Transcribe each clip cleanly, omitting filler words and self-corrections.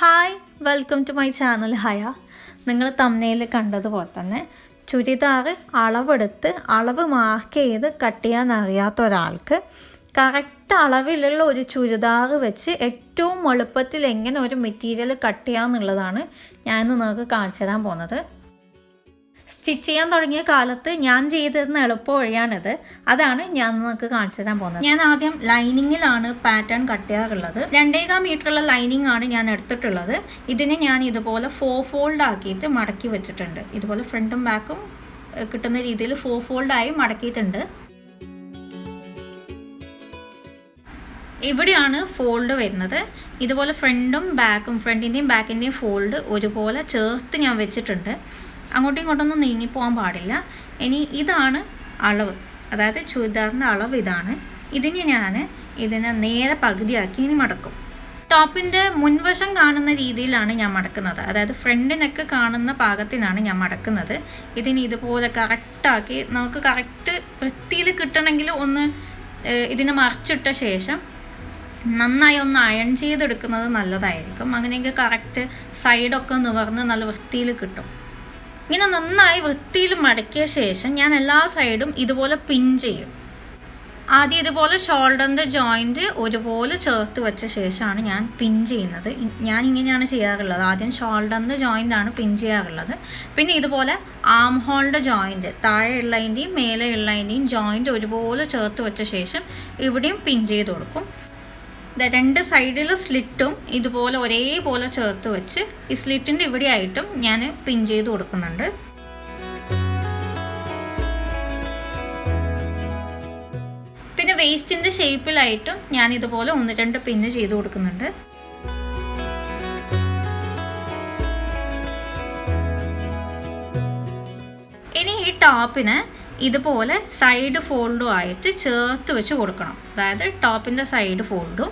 Hi, welcome to my channel ഹയ. നിങ്ങൾ തമ്മിൽ കണ്ടതുപോലെ തന്നെ ചുരിദാർ അളവെടുത്ത് അളവ് മാർക്ക് ചെയ്ത് കട്ട് ചെയ്യാൻ അറിയാത്ത ഒരാൾക്ക് കറക്റ്റ് അളവിലുള്ള ഒരു ചുരിദാർ വെച്ച് ഏറ്റവും എളുപ്പത്തിൽ എങ്ങനെ ഒരു മെറ്റീരിയൽ കട്ട് ചെയ്യാമെന്നുള്ളതാണ് ഞാൻ നിങ്ങൾക്ക് കാണിച്ചു തരാൻ പോകുന്നത്. സ്റ്റിച്ച് ചെയ്യാൻ തുടങ്ങിയ കാലത്ത് ഞാൻ ചെയ്തിരുന്ന എളുപ്പ വഴിയാണിത്. അതാണ് ഞാൻ നിങ്ങൾക്ക് കാണിച്ചു തരാൻ പോകുന്നത്. ഞാൻ ആദ്യം ലൈനിങ്ങിലാണ് പാറ്റേൺ കട്ട് ചെയ്യാറുള്ളത്. 2.25 മീറ്ററുള്ള ലൈനിങ് ആണ് ഞാൻ എടുത്തിട്ടുള്ളത്. ഇതിനെ ഞാൻ ഇതുപോലെ 4 ഫോൾഡ് ആക്കിയിട്ട് മടക്കി വെച്ചിട്ടുണ്ട്. ഇതുപോലെ ഫ്രണ്ടും ബാക്കും കിട്ടുന്ന രീതിയിൽ 4 ഫോൾഡായി മടക്കിയിട്ടുണ്ട്. ഇവിടെയാണ് ഫോൾഡ് വരുന്നത്. ഇതുപോലെ ഫ്രണ്ടും ബാക്കും, ഫ്രണ്ടിൻ്റെയും ബാക്കിൻ്റെയും ഫോൾഡ് ഒരുപോലെ ചേർത്ത് ഞാൻ വെച്ചിട്ടുണ്ട്. അങ്ങോട്ടും ഇങ്ങോട്ടൊന്നും നീങ്ങിപ്പോകാൻ പാടില്ല. ഇനി ഇതാണ് അളവ്, അതായത് ചുരിദാറിൻ്റെ അളവ് ഇതാണ്. ഇതിനെ നേരെ പകുതിയാക്കി ഇനി മടക്കും. ടോപ്പിൻ്റെ മുൻവശം കാണുന്ന രീതിയിലാണ് ഞാൻ മടക്കുന്നത്, അതായത് ഫ്രണ്ട് നെക്ക് കാണുന്ന പാകത്തിനാണ് ഞാൻ മടക്കുന്നത്. ഇതിന് ഇതുപോലെ കറക്റ്റാക്കി നമുക്ക് കറക്റ്റ് വൃത്തിയിൽ കിട്ടണമെങ്കിൽ ഒന്ന് ഇതിനെ മറിച്ചിട്ട ശേഷം നന്നായി ഒന്ന് അയൺ ചെയ്തെടുക്കുന്നത് നല്ലതായിരിക്കും. അങ്ങനെയെങ്കിൽ കറക്റ്റ് സൈഡൊക്കെ നിവർന്ന് നല്ല വൃത്തിയിൽ കിട്ടും. ഇങ്ങനെ നന്നായി വൃത്തിയിൽ മടക്കിയ ശേഷം ഞാൻ എല്ലാ സൈഡും ഇതുപോലെ പിൻ ചെയ്യും. ആദ്യം ഇതുപോലെ ഷോൾഡറിൻ്റെ ജോയിൻറ്റ് ഒരുപോലെ ചേർത്ത് വെച്ച ശേഷമാണ് ഞാൻ പിൻ ചെയ്യുന്നത്. ഞാൻ ഇങ്ങനെയാണ് ചെയ്യാറുള്ളത്. ആദ്യം ഷോൾഡറിൻ്റെ ജോയിൻ്റാണ് പിൻ ചെയ്യാറുള്ളത്. പിന്നെ ഇതുപോലെ ആം ഹോളിൻ്റെ ജോയിൻറ്റ്, താഴെയുള്ളതിൻ്റെയും മേലെയുള്ളതിൻ്റെയും ജോയിൻറ്റ് ഒരുപോലെ ചേർത്ത് വെച്ച ശേഷം ഇവിടെയും പിൻ ചെയ്ത് കൊടുക്കും. 2 സൈഡിലെ സ്ലിറ്റും ഇതുപോലെ ഒരേപോലെ ചേർത്ത് വെച്ച് ഈ സ്ലിറ്റിൻ്റെ ഇവിടെയായിട്ടും ഞാൻ പിൻ ചെയ്ത് കൊടുക്കുന്നുണ്ട്. പിന്നെ വേസ്റ്റിൻ്റെ ഷേപ്പിലായിട്ടും ഞാൻ ഇതുപോലെ 1-2 പിന്ന് ചെയ്ത് കൊടുക്കുന്നുണ്ട്. ഇനി ഈ ടോപ്പിന് ഇതുപോലെ സൈഡ് ഫോൾഡും ആയിട്ട് ചേർത്ത് വെച്ച് കൊടുക്കണം. അതായത് ടോപ്പിൻ്റെ സൈഡ് ഫോൾഡും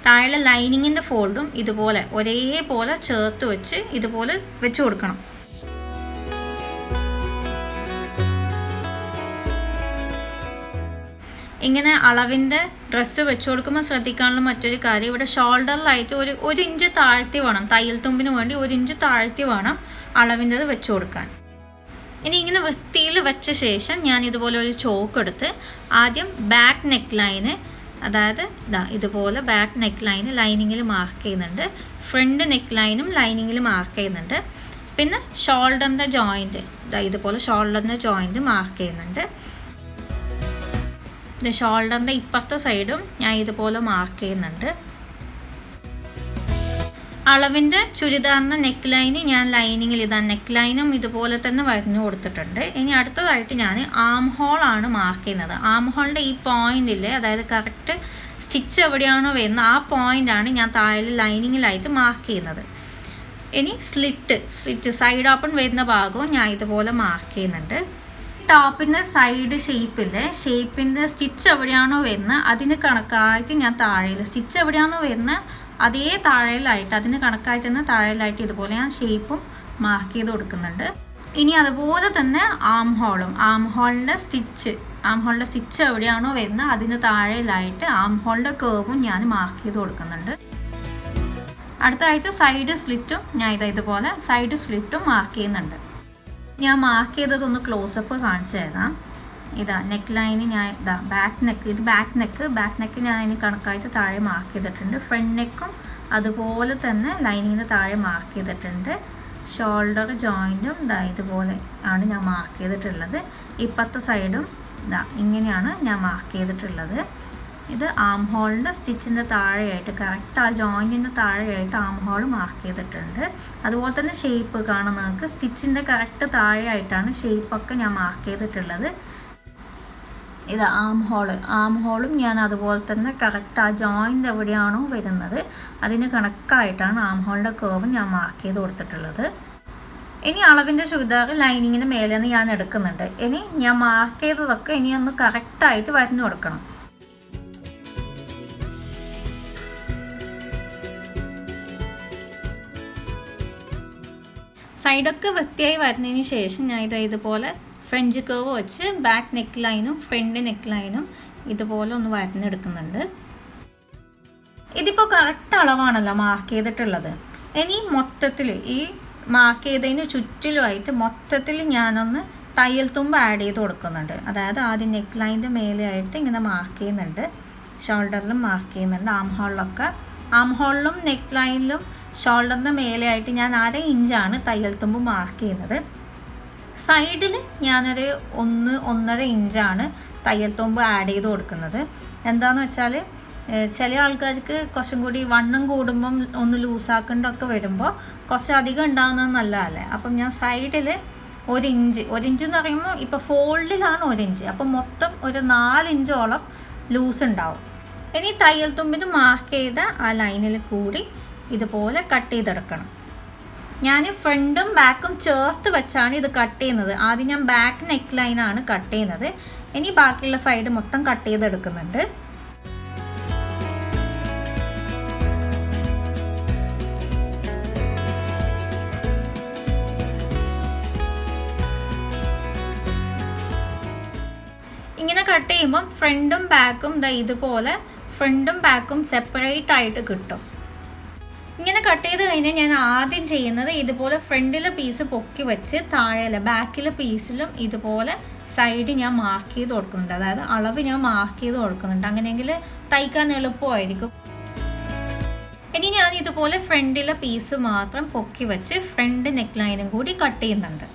താഴെ ലൈനിങ്ങിൻ്റെ ഫോൾഡും ഇതുപോലെ ഒരേപോലെ ചേർത്ത് വെച്ച് ഇതുപോലെ വെച്ച് കൊടുക്കണം. ഇങ്ങനെ അളവിൻ്റെ ഡ്രസ്സ് വെച്ച് കൊടുക്കുമ്പോൾ ശ്രദ്ധിക്കാനുള്ള മറ്റൊരു കാര്യം, ഇവിടെ ഷോൾഡറിലായിട്ട് ഒരു ഇഞ്ച് താഴ്ത്തി വേണം, തയ്യൽ തുമ്പിന് വേണ്ടി 1 ഇഞ്ച് താഴ്ത്തി വേണം അളവിൻ്റെത് വെച്ച് കൊടുക്കാൻ. ഇനി ഇങ്ങനെ വൃത്തിയിൽ വെച്ച ശേഷം ഞാൻ ഇതുപോലെ ഒരു ചോക്ക് എടുത്ത് ആദ്യം ബാക്ക് നെക്ക് ലൈന്, അതായത് ഇതുപോലെ ബാക്ക് നെക്ക് ലൈന് ലൈനിങ്ങിൽ മാർക്ക് ചെയ്യുന്നുണ്ട്. ഫ്രണ്ട് നെക്ക് ലൈനും ലൈനിങ്ങിൽ മാർക്ക് ചെയ്യുന്നുണ്ട്. പിന്നെ ഷോൾഡറിൻ്റെ ജോയിൻറ്റ് ഇതുപോലെ ഷോൾഡറിൻ്റെ ജോയിൻറ്റ് മാർക്ക് ചെയ്യുന്നുണ്ട്. ഷോൾഡറിൻ്റെ ഇപ്പുറത്തെ സൈഡും ഞാൻ ഇതുപോലെ മാർക്ക് ചെയ്യുന്നുണ്ട്. അളവിൻ്റെ ചുരിദാറിൻ്റെ നെക്ക് ലൈന് ഞാൻ ലൈനിങ്ങിൽ നെക്ക് ലൈനും ഇതുപോലെ തന്നെ വരഞ്ഞു കൊടുത്തിട്ടുണ്ട്. ഇനി അടുത്തതായിട്ട് ഞാൻ ആം ഹോളാണ് മാർക്ക് ചെയ്യുന്നത്. ആം ഹോളിൻ്റെ ഈ പോയിന്റിൽ, അതായത് കറക്റ്റ് സ്റ്റിച്ച് എവിടെയാണോ വരുന്നത് ആ പോയിൻ്റാണ് ഞാൻ താഴെ ലൈനിങ്ങിലായിട്ട് മാർക്ക് ചെയ്യുന്നത്. ഇനി സ്ലിറ്റ് സൈഡ് ഓപ്പൺ വരുന്ന ഭാഗവും ഞാൻ ഇതുപോലെ മാർക്ക് ചെയ്യുന്നുണ്ട്. ടോപ്പിൻ്റെ സൈഡ് ഷേപ്പിൻ്റെ സ്റ്റിച്ച് എവിടെയാണോ വരുന്നത് അതിന് കണക്കായിട്ട് ഞാൻ താഴെ സ്റ്റിച്ച് എവിടെയാണോ വരുന്നത് അതേ താഴെയിലായിട്ട് അതിന് കണക്കായിട്ട് തന്നെ താഴെയിലായിട്ട് ഇതുപോലെ ഞാൻ ഷേപ്പും മാർക്ക് ചെയ്ത് കൊടുക്കുന്നുണ്ട്. ഇനി അതുപോലെ തന്നെ ആം ഹോളിൻ്റെ സ്റ്റിച്ച് എവിടെയാണോ വരുന്നത് അതിന് താഴെയിലായിട്ട് ആം ഹോളിൻ്റെ കേർവും ഞാൻ മാർക്ക് ചെയ്ത് കൊടുക്കുന്നുണ്ട്. അടുത്തതായിട്ട് സൈഡ് സ്ലിറ്റും ഞാൻ ഇതുപോലെ സൈഡ് സ്ലിറ്റും മാർക്ക് ചെയ്യുന്നുണ്ട്. ഞാൻ മാർക്ക് ചെയ്തതൊന്ന് ക്ലോസപ്പ് കാണിച്ചു തരാം. നെക്ക് ലൈന് ഞാൻ ബാക്ക് നെക്ക് ഞാൻ അതിന് കണക്കായിട്ട് താഴെ മാർക്ക് ചെയ്തിട്ടുണ്ട്. ഫ്രണ്ട് നെക്കും അതുപോലെ തന്നെ ലൈനിങ്ങിന് താഴെ മാർക്ക് ചെയ്തിട്ടുണ്ട്. ഷോൾഡർ ജോയിൻറ്റും ഇതുപോലെ ആണ് ഞാൻ മാർക്ക് ചെയ്തിട്ടുള്ളത്. ഇപ്പുറത്തെ സൈഡും ഇങ്ങനെയാണ് ഞാൻ മാർക്ക് ചെയ്തിട്ടുള്ളത്. ഇത് ആം ഹോളിൻ്റെ സ്റ്റിച്ചിൻ്റെ താഴെയായിട്ട് കറക്റ്റ് ആ ജോയിൻറ്റിൻ്റെ താഴെയായിട്ട് ആം ഹോൾ മാർക്ക് ചെയ്തിട്ടുണ്ട്. അതുപോലെ തന്നെ ഷേപ്പ് കാണാൻ നിങ്ങൾക്ക് സ്റ്റിച്ചിൻ്റെ കറക്റ്റ് താഴെയായിട്ടാണ് ഷേപ്പൊക്കെ ഞാൻ മാർക്ക് ചെയ്തിട്ടുള്ളത്. ആം ഹോളും ഞാൻ അതുപോലെ തന്നെ കറക്റ്റ് ആ ജോയിൻ്റ് എവിടെയാണോ വരുന്നത് അതിന് കണക്കായിട്ടാണ് ആം ഹോളിൻ്റെ കേർവ് ഞാൻ മാർക്ക് ചെയ്ത് കൊടുത്തിട്ടുള്ളത്. ഇനി അളവിൻ്റെ ചുരിദാർ ലൈനിങ്ങിന് മേലെ നിന്ന് ഞാൻ എടുക്കുന്നുണ്ട്. ഇനി ഞാൻ മാർക്ക് ചെയ്തതൊക്കെ ഇനി ഒന്ന് കറക്റ്റായിട്ട് വരഞ്ഞു കൊടുക്കണം. സൈഡൊക്കെ വൃത്തിയായി വരുന്നതിന് ശേഷം ഞാൻ ഇതുപോലെ ഫ്രഞ്ച് കേർവ് വെച്ച് ബാക്ക് നെക്ക് ലൈനും ഫ്രണ്ട് നെക്ക് ലൈനും ഇതുപോലെ ഒന്ന് വരഞ്ഞെടുക്കുന്നുണ്ട്. ഇതിപ്പോൾ കറക്റ്റ് അളവാണല്ലോ മാർക്ക് ചെയ്തിട്ടുള്ളത്. ഇനി മൊത്തത്തിൽ ഈ മാർക്ക് ചെയ്തതിന് ചുറ്റിലുമായിട്ട് മൊത്തത്തിൽ ഞാനൊന്ന് തയ്യൽ തുമ്പ് ആഡ് ചെയ്ത് കൊടുക്കുന്നുണ്ട്. അതായത് ആദ്യം നെക്ക് ലൈനിൻ്റെ മേലെയായിട്ട് ഇങ്ങനെ മാർക്ക് ചെയ്യുന്നുണ്ട്, ഷോൾഡറിലും മാർക്ക് ചെയ്യുന്നുണ്ട്, ആം ഹോളിലും നെക്ക് ലൈനിലും ഷോൾഡറിൻ്റെ മേലെയായിട്ട് ഞാൻ 1/2 ഇഞ്ചാണ് തയ്യൽ തുമ്പ് മാർക്ക് ചെയ്യുന്നത്. സൈഡിൽ ഞാനൊരു 1-1.5 ഇഞ്ചാണ് തയ്യൽ തുമ്പ് ആഡ് ചെയ്ത് കൊടുക്കുന്നത്. എന്താണെന്ന് വെച്ചാൽ ചില ആൾക്കാർക്ക് കുറച്ചും കൂടി വണ്ണം കൂടുമ്പം ഒന്ന് ലൂസാക്കേണ്ടതൊക്കെ വരുമ്പോൾ കുറച്ചധികം ഉണ്ടാകുന്നത് നല്ലതല്ലേ. അപ്പം ഞാൻ സൈഡിൽ 1 ഇഞ്ച് എന്ന് പറയുമ്പോൾ ഇപ്പോൾ ഫോൾഡിലാണ് 1 ഇഞ്ച്, അപ്പം മൊത്തം ഒരു 4 ഇഞ്ചോളം ലൂസ് ഉണ്ടാവും. ഇനി തയ്യൽ തുമ്പിന് മാർക്ക് ചെയ്ത ആ ലൈനിൽ കൂടി ഇതുപോലെ കട്ട് ചെയ്തെടുക്കണം. ഞാൻ ഫ്രണ്ടും ബാക്കും ചേർത്ത് വെച്ചാണ് ഇത് കട്ട് ചെയ്യുന്നത്. ആദ്യം ഞാൻ ബാക്ക് നെക്ക് ലൈനാണ് കട്ട് ചെയ്യുന്നത്. ഇനി ബാക്കിയുള്ള സൈഡ് മൊത്തം കട്ട് ചെയ്തെടുക്കുന്നുണ്ട്. ഇങ്ങനെ കട്ട് ചെയ്യുമ്പം ഫ്രണ്ടും ബാക്കും ഇതുപോലെ ഫ്രണ്ടും ബാക്കും സെപ്പറേറ്റ് ആയിട്ട് കിട്ടും. ഇങ്ങനെ കട്ട് ചെയ്ത് കഴിഞ്ഞാൽ ഞാൻ ആദ്യം ചെയ്യുന്നത് ഇതുപോലെ ഫ്രണ്ടിലെ പീസ് പൊക്കി വെച്ച് താഴെ ബാക്കിലെ പീസിലും ഇതുപോലെ സൈഡ് ഞാൻ മാർക്ക് ചെയ്ത് കൊടുക്കുന്നുണ്ട്. അതായത് അളവ് ഞാൻ മാർക്ക് ചെയ്ത് കൊടുക്കുന്നുണ്ട്. അങ്ങനെയെങ്കിൽ തയ്ക്കാൻ എളുപ്പമായിരിക്കും. ഇനി ഞാൻ ഇതുപോലെ ഫ്രണ്ടിലെ പീസ് മാത്രം പൊക്കി വെച്ച് ഫ്രണ്ട് നെക്ക് ലൈനും കൂടി കട്ട് ചെയ്യുന്നുണ്ട്.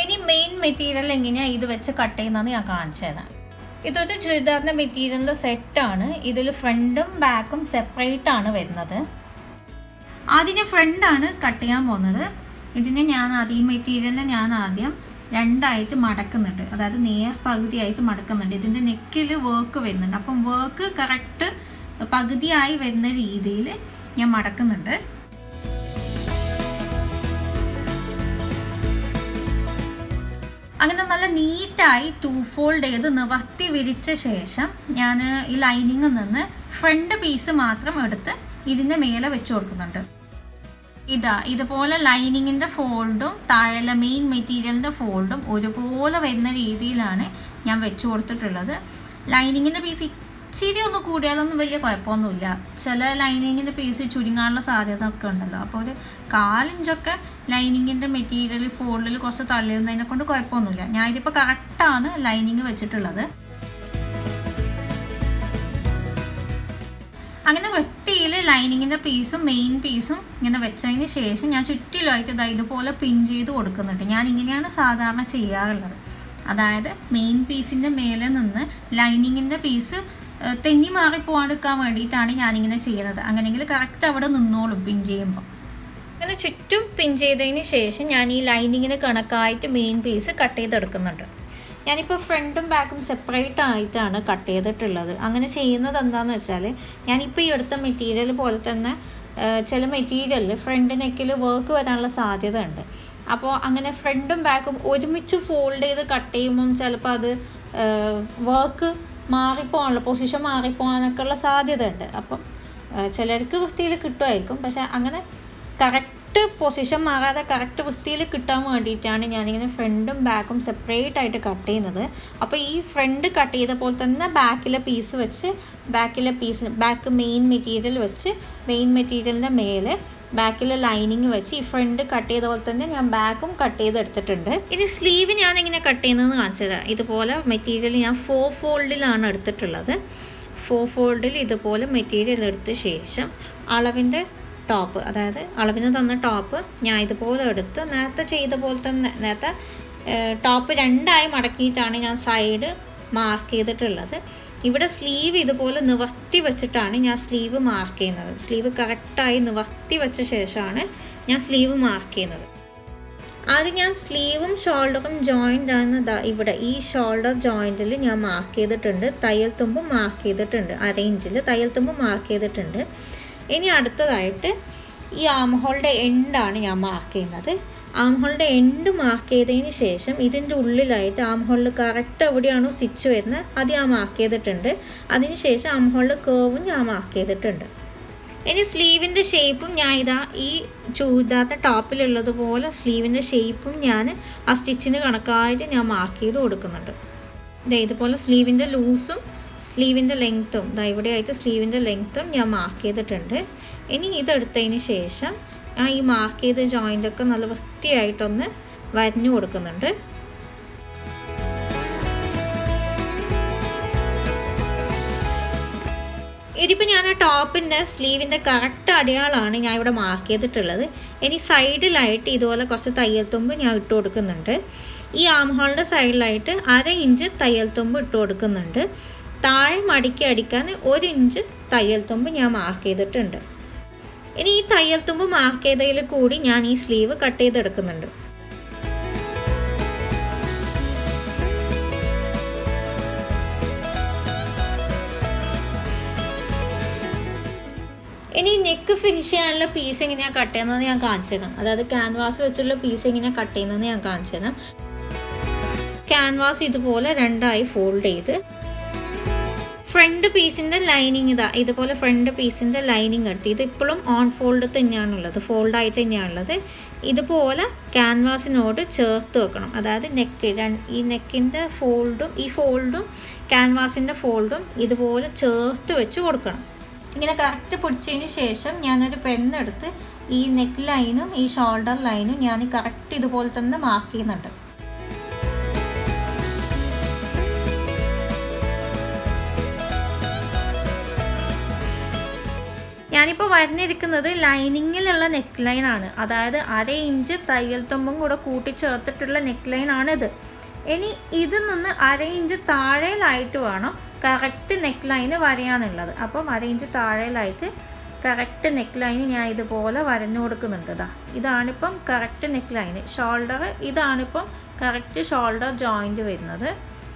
ഇനി മെയിൻ മെറ്റീരിയൽ എങ്ങനെയാണ് ഇത് വെച്ച് കട്ട് ചെയ്യുന്നതെന്ന് ഞാൻ കാണിച്ചു തരാം. ഇതൊരു ചുരിദാറിൻ്റെ മെറ്റീരിയലിൻ്റെ സെറ്റാണ്. ഇതിൽ ഫ്രണ്ടും ബാക്കും സെപ്പറേറ്റ് ആണ് വരുന്നത്. ആദ്യം ഫ്രണ്ടാണ് കട്ട് ചെയ്യാൻ പോകുന്നത്. ഇതിനെ ഈ മെറ്റീരിയലിനെ ഞാൻ ആദ്യം 2ആയിട്ട് മടക്കുന്നുണ്ട്. അതായത് പകുതിയായിട്ട് മടക്കുന്നുണ്ട്. ഇതിൻ്റെ നെക്കിൽ വർക്ക് വരുന്നുണ്ട്. അപ്പം വർക്ക് കറക്റ്റ് പകുതിയായി വരുന്ന രീതിയിൽ ഞാൻ മടക്കുന്നുണ്ട്. അങ്ങനെ നല്ല നീറ്റായി 2 ഫോൾഡ് ചെയ്ത് നിവർത്തി വിരിച്ച ശേഷം ഞാൻ ഈ ലൈനിങ്ങിൽ നിന്ന് ഫ്രണ്ട് പീസ് മാത്രം എടുത്ത് ഇതിൻ്റെ മേലെ വെച്ച് കൊടുക്കുന്നുണ്ട്. ഇതുപോലെ ലൈനിങ്ങിൻ്റെ ഫോൾഡും താഴെ മെയിൻ മെറ്റീരിയലിൻ്റെ ഫോൾഡും ഒരുപോലെ വരുന്ന രീതിയിലാണ് ഞാൻ വെച്ച് കൊടുത്തിട്ടുള്ളത്. ലൈനിങ്ങിൻ്റെ പീസ് ഇച്ചിരി ഒന്ന് കൂടിയാലൊന്നും വലിയ കുഴപ്പമൊന്നുമില്ല. ചില ലൈനിങ്ങിൻ്റെ പീസ് ചുരുങ്ങാനുള്ള സാധ്യത ഒക്കെ ഉണ്ടല്ലോ. അപ്പോൾ ഒരു 4 ഇഞ്ചൊക്കെ ലൈനിങ്ങിൻ്റെ മെറ്റീരിയൽ ഫോൾഡിൽ കുറച്ച് തള്ളിയിരുന്നതിനെ കൊണ്ട് കുഴപ്പമൊന്നുമില്ല. ഞാൻ ഇതിപ്പോൾ കറക്റ്റാണ് ലൈനിങ് വെച്ചിട്ടുള്ളത്. അങ്ങനെ വൃത്തിയിൽ ലൈനിങ്ങിൻ്റെ പീസും മെയിൻ പീസും ഇങ്ങനെ വെച്ചതിന് ശേഷം ഞാൻ ചുറ്റിലുമായിട്ട് ഇതുപോലെ പിൻ ചെയ്ത് കൊടുക്കുന്നുണ്ട്. ഞാൻ ഇങ്ങനെയാണ് സാധാരണ ചെയ്യാറുള്ളത്. അതായത് മെയിൻ പീസിൻ്റെ മേലെ നിന്ന് ലൈനിങ്ങിൻ്റെ പീസ് തെന്നി മാറിപ്പോകാണ്ടിരിക്കാൻ വേണ്ടിയിട്ടാണ് ഞാനിങ്ങനെ ചെയ്യുന്നത്. അങ്ങനെയെങ്കിൽ കറക്റ്റ് അവിടെ നിന്നോളും പിൻ ചെയ്യുമ്പോൾ. അങ്ങനെ ചുറ്റും പിൻ ചെയ്തതിന് ശേഷം ഞാൻ ഈ ലൈനിങ്ങിന് കണക്കായിട്ട് മെയിൻ പീസ് കട്ട് ചെയ്തെടുക്കുന്നുണ്ട്. ഞാനിപ്പോൾ ഫ്രണ്ടും ബാക്കും സെപ്പറേറ്റ് ആയിട്ടാണ് കട്ട് ചെയ്തിട്ടുള്ളത്. അങ്ങനെ ചെയ്യുന്നത് എന്താണെന്ന് വെച്ചാൽ ഞാനിപ്പോൾ ഈ എടുത്ത മെറ്റീരിയൽ പോലെ തന്നെ ചില മെറ്റീരിയലിൽ ഫ്രണ്ട് നെക്കിൽ വർക്ക് വരാനുള്ള സാധ്യത ഉണ്ട്. അപ്പോൾ അങ്ങനെ ഫ്രണ്ടും ബാക്കും ഒരുമിച്ച് ഫോൾഡ് ചെയ്ത് കട്ട് ചെയ്യുമ്പം ചിലപ്പോൾ അത് വർക്ക് മാറിപ്പോകാനുള്ള പൊസിഷൻ മാറിപ്പോകാനൊക്കെ ഉള്ള സാധ്യത ഉണ്ട്. അപ്പം ചിലർക്ക് വൃത്തിയിൽ കിട്ടുമായിരിക്കും. പക്ഷേ അങ്ങനെ കറക്റ്റ് പൊസിഷൻ മാറാതെ കറക്റ്റ് വൃത്തിയിൽ കിട്ടാൻ വേണ്ടിയിട്ടാണ് ഞാനിങ്ങനെ ഫ്രണ്ടും ബാക്കും സെപ്പറേറ്റ് ആയിട്ട് കട്ട് ചെയ്യുന്നത്. അപ്പോൾ ഈ ഫ്രണ്ട് കട്ട് ചെയ്ത പോലെ തന്നെ ബാക്കിലെ പീസ് വെച്ച് ബാക്ക് മെയിൻ മെറ്റീരിയൽ വെച്ച് മെയിൻ മെറ്റീരിയലിൻ്റെ മേലെ ബാക്കിലെ ലൈനിങ് വെച്ച് ഈ ഫ്രണ്ട് കട്ട് ചെയ്ത പോലെ തന്നെ ഞാൻ ബാക്കും കട്ട് ചെയ്തെടുത്തിട്ടുണ്ട്. ഇനി സ്ലീവ് ഞാൻ എങ്ങനെ കട്ട് ചെയ്യുന്നതെന്ന് കാണിച്ചത്. ഇതുപോലെ മെറ്റീരിയൽ ഞാൻ 4 ഫോൾഡിലാണ് എടുത്തിട്ടുള്ളത്. 4 ഫോൾഡിൽ ഇതുപോലെ മെറ്റീരിയൽ എടുത്ത ശേഷം അളവിൻ്റെ ടോപ്പ്, അതായത് അളവിന് തന്ന ടോപ്പ് ഞാൻ ഇതുപോലെ എടുത്ത് നേരത്തെ ചെയ്ത പോലെ തന്നെ നേരത്തെ ടോപ്പ് 2ആയി മടക്കിയിട്ടാണ് ഞാൻ സൈഡ് മാർക്ക് ചെയ്തിട്ടുള്ളത്. ഇവിടെ സ്ലീവ് ഇതുപോലെ നിവർത്തി വെച്ചിട്ടാണ് ഞാൻ സ്ലീവ് മാർക്ക് ചെയ്യുന്നത്. സ്ലീവ് കറക്റ്റായി നിവർത്തി വെച്ച ശേഷമാണ് ഞാൻ സ്ലീവ് മാർക്ക് ചെയ്യുന്നത്. ആദ്യം ഞാൻ സ്ലീവും ഷോൾഡറും ജോയിൻ്റ് ആണ് ഇവിടെ ഈ ഷോൾഡർ ജോയിൻറ്റിൽ ഞാൻ മാർക്ക് ചെയ്തിട്ടുണ്ട്. തയ്യൽ തുമ്പും മാർക്ക് ചെയ്തിട്ടുണ്ട്. 1/2 ഇഞ്ചിൽ തയ്യൽ തുമ്പും മാർക്ക് ചെയ്തിട്ടുണ്ട്. ഇനി അടുത്തതായിട്ട് ഈ ആം ഹോളിൻ്റെ എൻഡാണ് ഞാൻ മാർക്ക് ചെയ്യുന്നത്. ആം ഹോളിൻ്റെ എൻഡ് മാർക്ക് ചെയ്തതിന് ശേഷം ഇതിൻ്റെ ഉള്ളിലായിട്ട് ആം ഹോളിൽ കറക്റ്റ് എവിടെയാണോ സ്റ്റിച്ച് വരുന്നത് അത് ഞാൻ മാർക്ക് ചെയ്തിട്ടുണ്ട്. അതിന് ശേഷം ആം ഹോളിൽ കേർവും ഞാൻ മാർക്ക് ചെയ്തിട്ടുണ്ട്. ഇനി സ്ലീവിൻ്റെ ഷേപ്പും ഞാൻ ഈ ചുരിദാറിൻ്റെ ടോപ്പിലുള്ളതുപോലെ സ്ലീവിൻ്റെ ഷേപ്പും ഞാൻ ആ സ്റ്റിച്ചിന് കണക്കായിട്ട് ഞാൻ മാർക്ക് ചെയ്ത് കൊടുക്കുന്നുണ്ട്. ഇതുപോലെ സ്ലീവിൻ്റെ ലൂസും സ്ലീവിൻ്റെ ലെങ്ത്തും ഇവിടെയായിട്ട് സ്ലീവിൻ്റെ ലെങ്ത്തും ഞാൻ മാർക്ക് ചെയ്തിട്ടുണ്ട്. ഇനി ഇതെടുത്തതിന് ശേഷം ഞാൻ ഈ മാർക്ക് ചെയ്ത ജോയിൻ്റൊക്കെ നല്ല വൃത്തിയായിട്ടൊന്ന് വരഞ്ഞു കൊടുക്കുന്നുണ്ട്. ഇതിപ്പോൾ ഞാൻ ടോപ്പിൻ്റെ സ്ലീവിൻ്റെ കറക്റ്റ് അടയാളമാണ് ഞാൻ ഇവിടെ മാർക്ക് ചെയ്തിട്ടുള്ളത്. ഇനി സൈഡിലായിട്ട് ഇതുപോലെ കുറച്ച് തയ്യൽ തുമ്പ് ഞാൻ ഇട്ട് കൊടുക്കുന്നുണ്ട്. ഈ ആം ഹോളിൻ്റെ സൈഡിലായിട്ട് 1/2 ഇഞ്ച് തയ്യൽ തുമ്പ് ഇട്ട് കൊടുക്കുന്നുണ്ട്. താഴെ മടക്കി അടിക്കാൻ 1 ഇഞ്ച് തയ്യൽ തുമ്പ് ഞാൻ മാർക്ക് ചെയ്തിട്ടുണ്ട്. ഇനി ഈ തയ്യൽ തുമ്പ് മാർക്ക് ചെയ്തതിൽ കൂടി ഞാൻ ഈ സ്ലീവ് കട്ട് ചെയ്തെടുക്കുന്നുണ്ട്. ഇനി നെക്ക് ഫിനിഷ് ചെയ്യാനുള്ള പീസ് എങ്ങനെയാണ് കട്ട് ചെയ്യുന്നത് ഞാൻ കാണിച്ചു തരാം. അതായത് ക്യാൻവാസ് വെച്ചുള്ള പീസ് എങ്ങനെയാണ് കട്ട് ചെയ്യുന്നത് ഞാൻ കാണിച്ചു തരാം. ക്യാൻവാസ് ഇതുപോലെ 2ആയി ഫോൾഡ് ചെയ്ത് ഫ്രണ്ട് പീസിൻ്റെ ലൈനിങ് ഇതുപോലെ ഫ്രണ്ട് പീസിൻ്റെ ലൈനിങ് എടുത്ത് ഇത് ഇപ്പോഴും ഓൺ ഫോൾഡ് തന്നെയാണുള്ളത്, ഫോൾഡായി തന്നെയാണുള്ളത്. ഇതുപോലെ ക്യാൻവാസിനോട് ചേർത്ത് വെക്കണം. അതായത് ഈ നെക്കിൻ്റെ ഫോൾഡും ക്യാൻവാസിൻ്റെ ഫോൾഡും ഇതുപോലെ ചേർത്ത് വെച്ച് കൊടുക്കണം. ഇങ്ങനെ കറക്റ്റ് പിടിച്ചതിന് ശേഷം ഞാനൊരു പെന്നെടുത്ത് ഈ നെക്ക് ലൈനും ഈ ഷോൾഡർ ലൈനും ഞാൻ കറക്റ്റ് ഇതുപോലെ തന്നെ മാർക്ക് ചെയ്യുന്നുണ്ട്. ഞാനിപ്പോൾ വരഞ്ഞിരിക്കുന്നത് ലൈനിങ്ങിലുള്ള നെക്ക് ലൈനാണ്. അതായത് 1/2 ഇഞ്ച് തയ്യൽ തുമ്പും കൂടെ കൂട്ടിച്ചേർത്തിട്ടുള്ള നെക്ക് ലൈനാണിത്. ഇനി ഇതിൽ നിന്ന് 1/2 ഇഞ്ച് താഴെയിലായിട്ട് വേണം കറക്റ്റ് നെക്ക് ലൈന് വരയാനുള്ളത്. അപ്പം 1/2 ഇഞ്ച് താഴെയിലായിട്ട് കറക്റ്റ് നെക്ക് ലൈന് ഞാൻ ഇതുപോലെ വരഞ്ഞു കൊടുക്കുന്നുണ്ട്. ഇതാണിപ്പം കറക്റ്റ് നെക്ക് ലൈന്. ഷോൾഡർ ഇതാണിപ്പം കറക്റ്റ് ഷോൾഡർ ജോയിൻറ്റ് വരുന്നത്.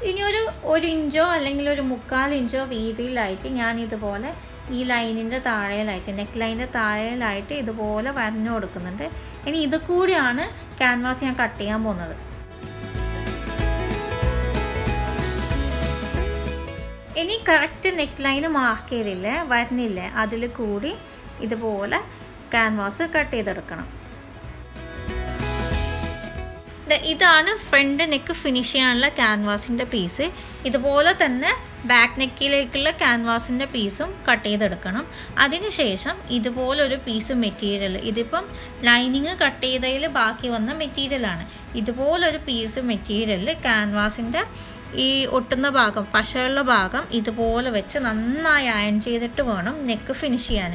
ഇനി ഒരു 1 ഇഞ്ചോ അല്ലെങ്കിൽ ഒരു 1/4 ഇഞ്ചോ വീതിയിലായിട്ട് ഞാൻ ഇതുപോലെ ഈ ലൈനിൻ്റെ താഴെയിലായിട്ട് നെക്ക് ലൈനിൻ്റെ താഴെയിലായിട്ട് ഇതുപോലെ വരഞ്ഞു കൊടുക്കുന്നുണ്ട്. ഇനി ഇത് കൂടിയാണ് ക്യാൻവാസ് ഞാൻ കട്ട് ചെയ്യാൻ പോകുന്നത്. ഇനി കറക്റ്റ് നെക്ക് ലൈന് മാർക്ക് ചെയ്തില്ലേ, വരുന്നില്ലേ, അതിൽ കൂടി ഇതുപോലെ ക്യാൻവാസ് കട്ട് ചെയ്തെടുക്കണം. ഇതാണ് ഫ്രണ്ട് നെക്ക് ഫിനിഷ് ചെയ്യാനുള്ള ക്യാൻവാസിൻ്റെ പീസ്. ഇതുപോലെ തന്നെ ബാക്ക് നെക്കിലേക്കുള്ള ക്യാൻവാസിൻ്റെ പീസും കട്ട് ചെയ്തെടുക്കണം. അതിനുശേഷം ഇതുപോലൊരു പീസ് മെറ്റീരിയൽ, ഇതിപ്പം ലൈനിങ് കട്ട് ചെയ്തതിൽ ബാക്കി വന്ന മെറ്റീരിയലാണ്. ഇതുപോലൊരു പീസ് മെറ്റീരിയൽ ക്യാൻവാസിൻ്റെ ഈ ഒട്ടുന്ന ഭാഗം, പശയുള്ള ഭാഗം ഇതുപോലെ വെച്ച് നന്നായി അയൺ ചെയ്തിട്ട് വേണം നെക്ക് ഫിനിഷ് ചെയ്യാൻ.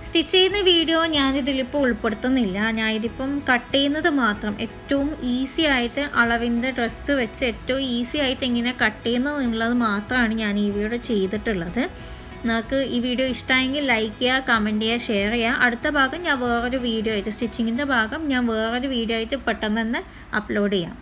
സ്റ്റിച്ച് ചെയ്യുന്ന വീഡിയോ ഞാനിതിലിപ്പോൾ ഉൾപ്പെടുത്തുന്നില്ല. ഞാൻ ഇതിപ്പം കട്ട് ചെയ്യുന്നത് മാത്രം, ഏറ്റവും ഈസി ആയിട്ട് അളവിൻ്റെ ഡ്രസ്സ് വെച്ച് ഏറ്റവും ഈസി ആയിട്ട് എങ്ങനെ കട്ട് ചെയ്യുന്നത് എന്നുള്ളത് മാത്രമാണ് ഞാൻ ഈ വീഡിയോ ചെയ്തിട്ടുള്ളത്. നിങ്ങൾക്ക് ഈ വീഡിയോ ഇഷ്ടമായെങ്കിൽ ലൈക്ക് ചെയ്യുക, കമൻറ്റ് ചെയ്യുക, ഷെയർ ചെയ്യുക. അടുത്ത ഭാഗം ഞാൻ വേറൊരു വീഡിയോ ആയിട്ട്, സ്റ്റിച്ചിങ്ങിൻ്റെ ഭാഗം ഞാൻ വേറൊരു വീഡിയോ ആയിട്ട് പെട്ടെന്ന് തന്നെ അപ്ലോഡ് ചെയ്യാം.